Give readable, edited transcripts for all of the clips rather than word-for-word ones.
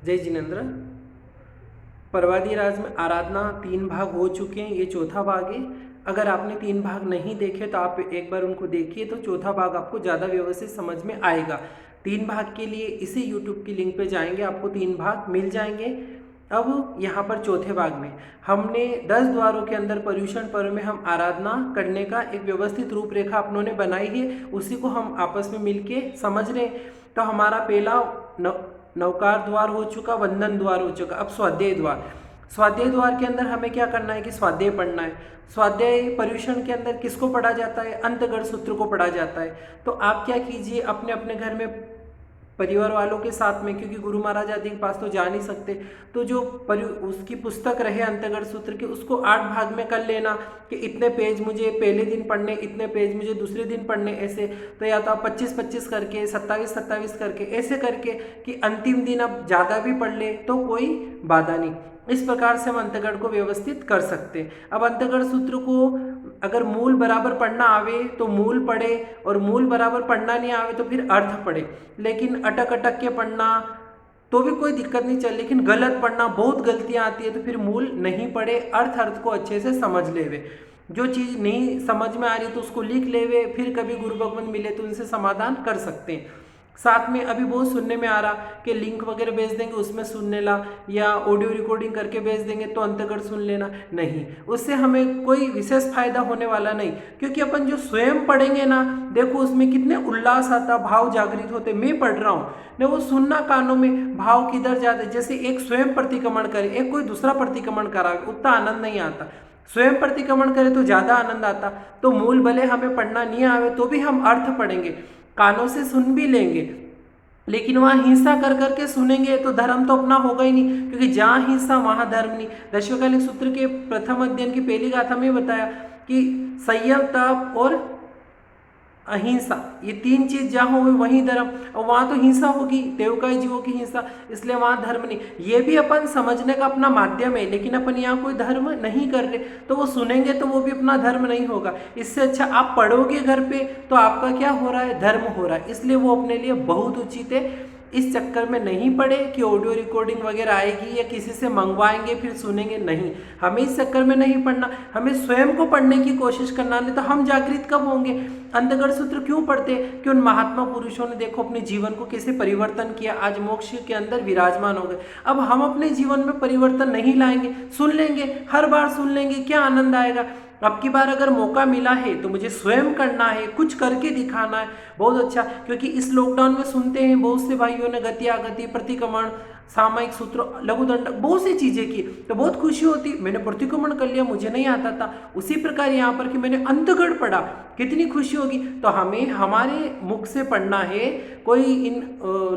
जय जिनेन्द्र। परवादी राज में आराधना 3 भाग हो चुके हैं, ये चौथा भाग है। अगर आपने 3 भाग नहीं देखे तो आप एक बार उनको देखिए, तो चौथा भाग आपको ज़्यादा व्यवस्थित समझ में आएगा। 3 भाग के लिए इसी यूट्यूब की लिंक पे जाएंगे, आपको 3 भाग मिल जाएंगे। अब यहाँ पर चौथे भाग में हमने 10 द्वारों के अंदर पर्युषण पर्व में हम आराधना करने का एक व्यवस्थित रूपरेखा अपनों ने बनाई है, उसी को हम आपस में मिलके समझ रहे हैं। तो हमारा पहला नवकार द्वार हो चुका, वंदन द्वार हो चुका। अब स्वाध्याय द्वार। स्वाध्याय द्वार के अंदर हमें क्या करना है कि स्वाध्याय पढ़ना है। स्वाध्याय पर्युषण के अंदर किसको पढ़ा जाता है? अंतगढ़ सूत्र को पढ़ा जाता है। तो आप क्या कीजिए, अपने अपने घर में परिवार वालों के साथ में, क्योंकि गुरु महाराज आदि के पास तो जा नहीं सकते, तो जो उसकी पुस्तक रहे अंतगढ़ सूत्र की, उसको 8 भाग में कर लेना कि इतने पेज मुझे पहले दिन पढ़ने, इतने पेज मुझे दूसरे दिन पढ़ने, ऐसे। तो या तो आप 25-25 करके, 27-27 करके, ऐसे करके कि अंतिम दिन अब ज़्यादा भी पढ़ ले तो कोई बाधा नहीं। इस प्रकार से हम अंतगढ़ को व्यवस्थित कर सकते हैं। अब अंतगढ़ सूत्र को अगर मूल बराबर पढ़ना आवे तो मूल पढ़े, और मूल बराबर पढ़ना नहीं आवे तो फिर अर्थ पढ़े। लेकिन अटक अटक के पढ़ना तो भी कोई दिक्कत नहीं चल, लेकिन गलत पढ़ना, बहुत गलतियां आती है तो फिर मूल नहीं पढ़े, अर्थ को अच्छे से समझ लेवे। जो चीज़ नहीं समझ में आ रही तो उसको लिख लेवे, फिर कभी गुरु भगवान मिले तो उनसे समाधान कर सकते हैं। साथ में अभी बहुत सुनने में आ रहा कि लिंक वगैरह भेज देंगे, उसमें सुनने ला, या ऑडियो रिकॉर्डिंग करके भेज देंगे तो अंतगढ़ सुन लेना। नहीं, उससे हमें कोई विशेष फायदा होने वाला नहीं, क्योंकि अपन जो स्वयं पढ़ेंगे ना, देखो उसमें कितने उल्लास आता, भाव जागृत होते। मैं पढ़ रहा हूँ ना, वो सुनना कानों में, भाव किधर जाते, जैसे एक स्वयं प्रतिक्रमण करे, एक कोई दूसरा प्रतिक्रमण करावे, उतना आनंद नहीं आता। स्वयं प्रतिक्रमण करे तो ज़्यादा आनंद आता। तो मूल भले हमें पढ़ना नहीं आवे तो भी हम अर्थ पढ़ेंगे, कानों से सुन भी लेंगे, लेकिन वहाँ हिंसा कर करके सुनेंगे तो धर्म तो अपना होगा ही नहीं, क्योंकि जहाँ हिंसा वहाँ धर्म नहीं। दशवकालिक सूत्र के प्रथम अध्ययन की पहली गाथा में बताया कि संयम, तप और अहिंसा, ये 3 चीज जहाँ हो वहीं धर्म, और वहाँ तो हिंसा होगी, देवकाई जीवों की हिंसा, इसलिए वहाँ धर्म नहीं। ये भी अपन समझने का अपना माध्यम है, लेकिन अपन यहाँ कोई धर्म नहीं कर रहे, तो वो सुनेंगे तो वो भी अपना धर्म नहीं होगा। इससे अच्छा आप पढ़ोगे घर पे तो आपका क्या हो रहा है? धर्म हो रहा है। इसलिए वो अपने लिए बहुत उचित है। इस चक्कर में नहीं पड़े कि ऑडियो रिकॉर्डिंग वगैरह आएगी या किसी से मंगवाएंगे फिर सुनेंगे, नहीं, हमें इस चक्कर में नहीं पढ़ना, हमें स्वयं को पढ़ने की कोशिश करना। नहीं तो हम जागृत कब होंगे? अंतगढ़ सूत्र क्यों पढ़ते? कि उन महात्मा पुरुषों ने देखो अपने जीवन को कैसे परिवर्तन किया, आज मोक्ष के अंदर विराजमान हो गए। अब हम अपने जीवन में परिवर्तन नहीं लाएंगे, सुन लेंगे, हर बार सुन लेंगे, क्या आनंद आएगा? अब की बार अगर मौका मिला है तो मुझे स्वयं करना है, कुछ करके दिखाना है, बहुत अच्छा। क्योंकि इस लॉकडाउन में सुनते हैं बहुत से भाइयों ने गति आगति, प्रतिक्रमण, सामयिक सूत्र, लघुदंड, बहुत सी चीजें की, तो बहुत खुशी होती, मैंने प्रतिक्रमण कर लिया, मुझे नहीं आता था। उसी प्रकार यहाँ पर कि मैंने अंतगढ़ पढ़ा, कितनी खुशी होगी। तो हमें हमारे मुख से पढ़ना है, कोई इन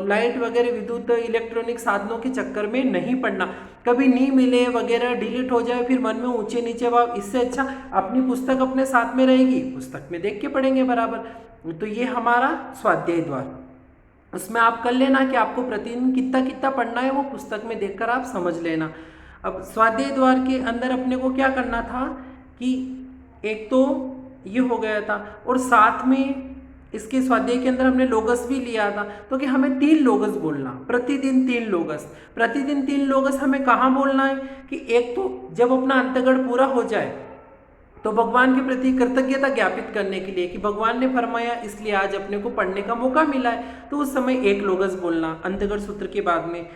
लाइट वगैरह विद्युत इलेक्ट्रॉनिक साधनों के चक्कर में नहीं पढ़ना। कभी नहीं मिले वगैरह, डिलीट हो जाए, फिर मन में ऊंचे नीचे भाव, इससे अच्छा अपनी पुस्तक अपने साथ में रहेगी, पुस्तक में देख के पढ़ेंगे बराबर। तो ये हमारा स्वाध्याय द्वार, उसमें आप कर लेना कि आपको प्रतिदिन कितना कितना पढ़ना है, वो पुस्तक में देखकर आप समझ लेना। अब स्वाध्याय द्वार के अंदर अपने को क्या करना था कि एक तो ये हो गया था, और साथ में इसके स्वाध्याय के अंदर हमने लोगस भी लिया था, तो कि हमें 3 लोगस बोलना, प्रतिदिन 3 लोगस। प्रतिदिन 3 लोगस हमें कहाँ बोलना है कि एक तो जब अपना अंतगढ़ पूरा हो जाए तो भगवान के प्रति कृतज्ञता ज्ञापित करने के लिए कि भगवान ने फरमाया इसलिए आज अपने को पढ़ने का मौका मिला है, तो उस समय 1 लोगस बोलना अंतगढ़ सूत्र के बाद में।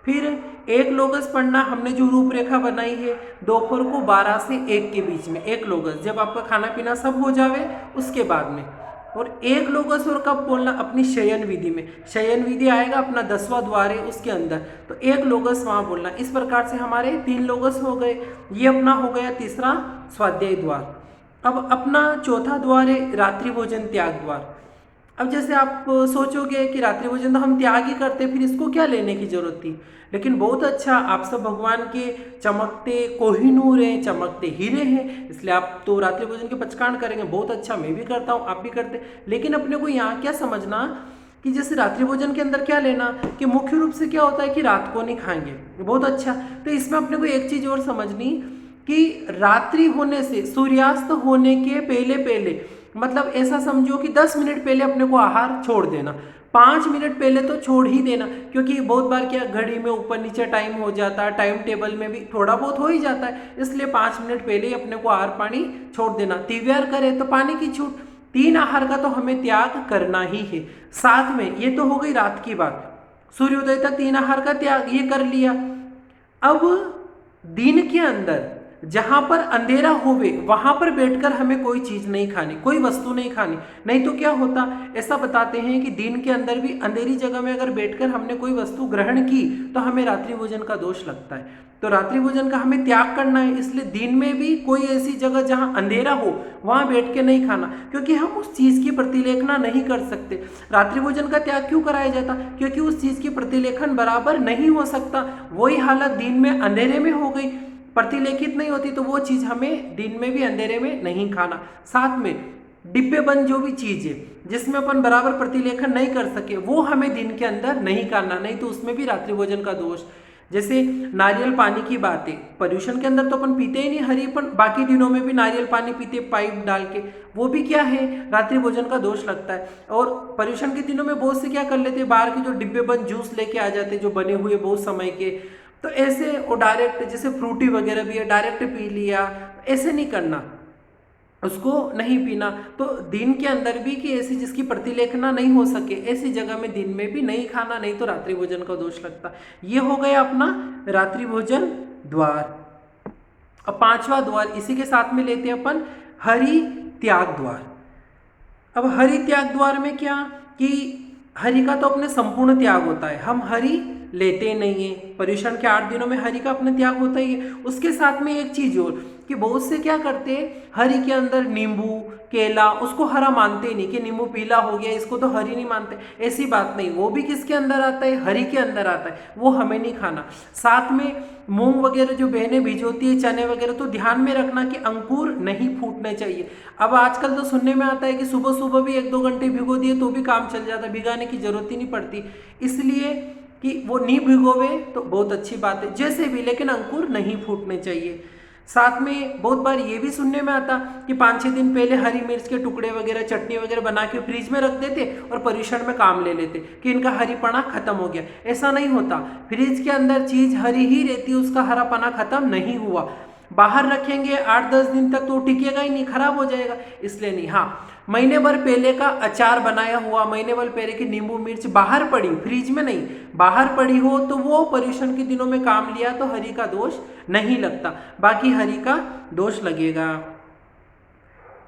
फिर 1 लोगस पढ़ना, हमने जो रूपरेखा बनाई है, दोपहर को 12 से 1 के बीच में 1 लोगस, जब आपका खाना पीना सब हो जावे उसके बाद में। और 1 लोगस और कब बोलना? अपनी शयन विधि में। शयन विधि आएगा अपना 10वां द्वार है उसके अंदर, तो 1 लोगस वहाँ बोलना। इस प्रकार से हमारे 3 लोगस हो गए। ये अपना हो गया तीसरा स्वाध्याय द्वार। अब अपना चौथा द्वार है रात्रि भोजन त्याग द्वार। अब जैसे आप सोचोगे कि रात्रि भोजन तो हम त्याग ही करते, फिर इसको क्या लेने की जरूरत थी? लेकिन बहुत अच्छा, आप सब भगवान के चमकते कोहिनूर हैं, चमकते हीरे हैं, इसलिए आप तो रात्रि भोजन के पचकांड करेंगे, बहुत अच्छा, मैं भी करता हूँ, आप भी करते। लेकिन अपने को यहाँ क्या समझना कि जैसे रात्रि भोजन के अंदर क्या लेना कि मुख्य रूप से क्या होता है कि रात को नहीं खाएंगे, बहुत अच्छा। तो इसमें अपने को एक चीज और समझनी कि रात्रि होने से, सूर्यास्त होने के पहले पहले, मतलब ऐसा समझो कि 10 मिनट पहले अपने को आहार छोड़ देना। 5 मिनट पहले तो छोड़ ही देना, क्योंकि बहुत बार क्या घड़ी में ऊपर नीचे टाइम हो जाता है, टाइम टेबल में भी थोड़ा बहुत हो ही जाता है, इसलिए 5 मिनट पहले ही अपने को आहार पानी छोड़ देना। तिव्यार करें तो पानी की छूट, 3 आहार का तो हमें त्याग करना ही है। साथ में ये तो हो गई रात की बात, सूर्योदय तक 3 आहार का त्याग ये कर लिया। अब दिन के अंदर जहां पर अंधेरा होवे वहां पर बैठकर हमें कोई चीज नहीं खानी, कोई वस्तु नहीं खानी। नहीं तो क्या होता, ऐसा बताते हैं कि दिन के अंदर भी अंधेरी जगह में अगर बैठकर हमने कोई वस्तु ग्रहण की तो हमें रात्रि भोजन का दोष लगता है। तो रात्रि भोजन का हमें त्याग करना है, इसलिए दिन में भी कोई ऐसी जगह जहां अंधेरा हो वहां बैठ के नहीं खाना, क्योंकि हम उस चीज की प्रतिलेखना नहीं कर सकते। रात्रि भोजन का त्याग क्यों कराया जाता, क्योंकि उस चीज की प्रतिलेखन बराबर नहीं हो सकता। वही हालत दिन में अंधेरे में हो गई, प्रतिलेखित नहीं होती, तो वो चीज हमें दिन में भी अंधेरे में नहीं खाना। साथ में डिब्बे बंद जो भी चीज है जिसमें अपन बराबर प्रतिलेखन नहीं कर सके वो हमें दिन के अंदर नहीं खाना, नहीं तो उसमें भी रात्रि भोजन का दोष। जैसे नारियल पानी की बात है, पर्यूषण के अंदर तो अपन पीते ही नहीं हरी, पण बाकी दिनों में भी नारियल पानी पीते पाइप डाल के, वो भी क्या है, रात्रि भोजन का दोष लगता है। और पर्यूषण के दिनों में बहुत से क्या कर लेते हैं, बाहर के जो डिब्बे बंद जूस लेके आ जाते हैं जो बने हुए बहुत समय के, तो ऐसे वो डायरेक्ट, जैसे फ्रूटी वगैरह भी है डायरेक्ट पी लिया, ऐसे नहीं करना, उसको नहीं पीना। तो दिन के अंदर भी कि ऐसी जिसकी प्रतिलेखना नहीं हो सके ऐसी जगह में दिन में भी नहीं खाना, नहीं तो रात्रि भोजन का दोष लगता। ये हो गया अपना रात्रि भोजन द्वार। अब 5वां द्वार इसी के साथ में लेते हैं अपन, हरि त्याग द्वार। अब हरि त्याग द्वार में क्या कि हरि का तो अपने संपूर्ण त्याग होता है, हम हरि लेते नहीं है। पर्यूषण के 8 दिनों में हरि का अपना त्याग होता ही है। उसके साथ में एक चीज और कि बहुत से क्या करते हैं, हरि के अंदर नींबू केला उसको हरा मानते ही नहीं, कि नींबू पीला हो गया इसको तो हरि नहीं मानते, ऐसी बात नहीं, वो भी किसके अंदर आता है, हरि के अंदर आता है, वो हमें नहीं खाना। साथ में मूंग वगैरह जो बहनें भिजोती है, चने वगैरह, तो ध्यान में रखना कि अंकुर नहीं फूटने चाहिए। अब आजकल तो सुनने में आता है कि सुबह सुबह भी 1-2 घंटे भिगो दिए तो भी काम चल जाता, भिगाने की जरूरत ही नहीं पड़ती, इसलिए कि वो नहीं भिगोवे तो बहुत अच्छी बात है जैसे भी, लेकिन अंकुर नहीं फूटने चाहिए। साथ में बहुत बार ये भी सुनने में आता कि 5-6 दिन पहले हरी मिर्च के टुकड़े वगैरह चटनी वगैरह बना के फ्रिज में रख देते और पर्यूषण में काम ले लेते कि इनका हरीपना खत्म हो गया। ऐसा नहीं होता, फ्रिज के अंदर चीज हरी ही रहती है, उसका हरापना खत्म नहीं हुआ। बाहर रखेंगे 8-10 दिन तक तो टिकेगा ही नहीं, खराब हो जाएगा, इसलिए नहीं। हाँ, महीने भर पहले का अचार बनाया हुआ, महीने भर पहले की नींबू मिर्च बाहर पड़ी, फ्रिज में नहीं, बाहर पड़ी हो तो वो पर्यूषण के दिनों में काम लिया तो हरि का दोष नहीं लगता, बाकी हरि का दोष लगेगा।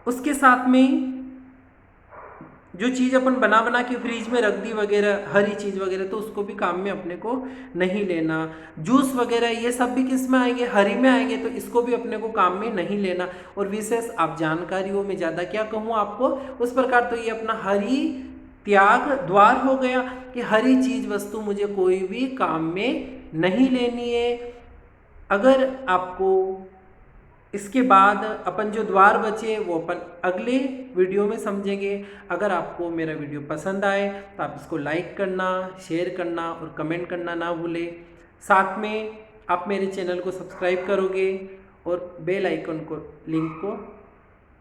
उसके साथ में जो चीज़ अपन बना बना के फ्रिज में रख दी वगैरह, हरी चीज़ वगैरह, तो उसको भी काम में अपने को नहीं लेना। जूस वगैरह ये सब भी किस में आएंगे, हरी में आएंगे, तो इसको भी अपने को काम में नहीं लेना। और विशेष आप जानकारियों में ज़्यादा क्या कहूँ आपको, उस प्रकार तो ये अपना हरी त्याग द्वार हो गया कि हरी चीज़ वस्तु मुझे कोई भी काम में नहीं लेनी है। अगर आपको इसके बाद अपन जो द्वार बचे वो अपन अगले वीडियो में समझेंगे। अगर आपको मेरा वीडियो पसंद आए तो आप इसको लाइक करना, शेयर करना और कमेंट करना ना भूलें। साथ में आप मेरे चैनल को सब्सक्राइब करोगे और बेल आइकन को लिंक को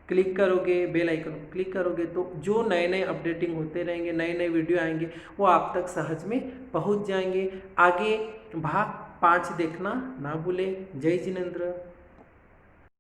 क्लिक करोगे, बेल आइकन को क्लिक करोगे तो जो नए नए अपडेटिंग होते रहेंगे, नए नए वीडियो आएंगे वो आप तक सहज में पहुंच जाएंगे। आगे भाग 5 देखना ना भूलें। जय जिनेंद्र।